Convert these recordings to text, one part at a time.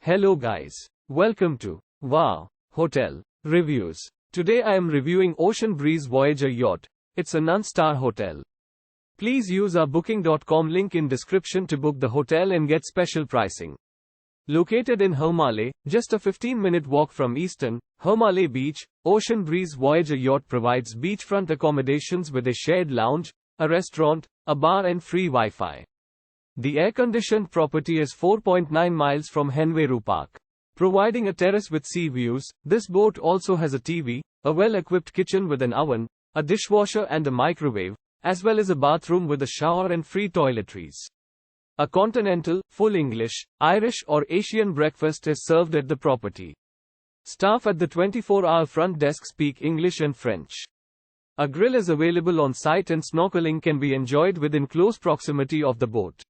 Hello guys. Welcome to Wow Hotel Reviews. Today I am reviewing Ocean Breeze Voyager Yacht. It's a non-star hotel. Please use our booking.com link in description to book the hotel and get special pricing. Located in Hulhumale, just a 15-minute walk from Eastern Hulhumale Beach, Ocean Breeze Voyager Yacht provides beachfront accommodations with a shared lounge, a restaurant, a bar and free Wi-Fi. The air-conditioned property is 4.9 miles from Henveiru Park. Providing a terrace with sea views, this boat also has a TV, a well-equipped kitchen with an oven, a dishwasher and a microwave, as well as a bathroom with a shower and free toiletries. A continental, full English, Irish or Asian breakfast is served at the property. Staff at the 24-hour front desk speak English and French. A grill is available on site and snorkeling can be enjoyed within close proximity of the boat.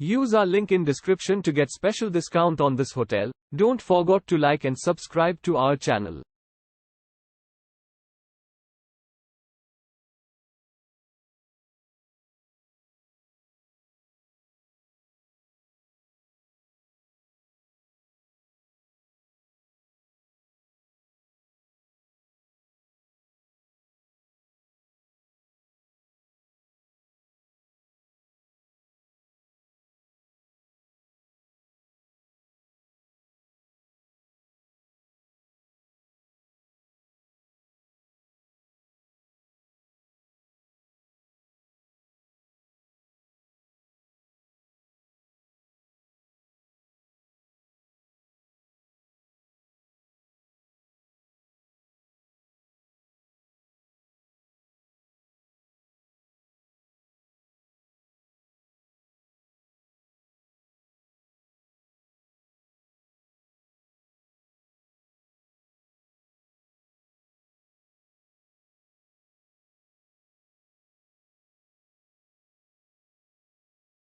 Use our link in description to get special discount on this hotel. Don't forget to like and subscribe to our channel.